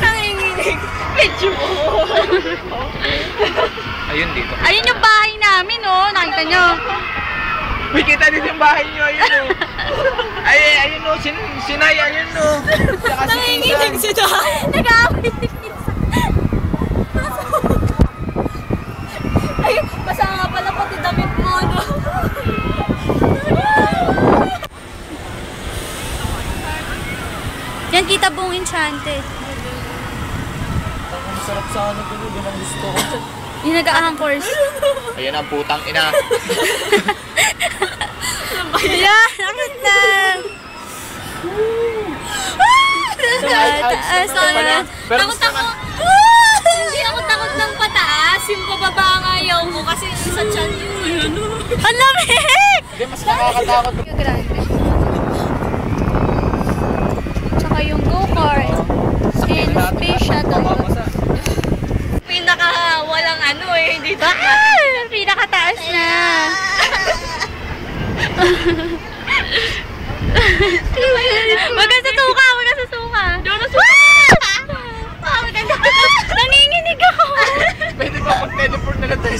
Nanginginig. Medyo. Ayun dito. Ayun yung bahay namin, oh. Nakita nyo. May kita din yung bahay nyo, ayun o. Ayun o, sinay, ayun o. Saka si Nanginginig Pinsan. sila. Nag-aaway. Ay, basa nga pala pati damit mo, no? Yan, kita buong Enchanted. Ang sarap sa ano dito, yun ang gusto ko. Yung nag-aahang course. Ayan ang putang ina. Yan, nakita. Taas na. Takot ako. Hindi ako takot ng pataas. Yung pababa ang ayaw ko kasi sa tiyan yun. Ang lamig! Hindi, mas nakakatakot. Tsaka yung go-kart. And space shuttle. Pinaka walang ano eh. Hindi Pinakataas na. Maganda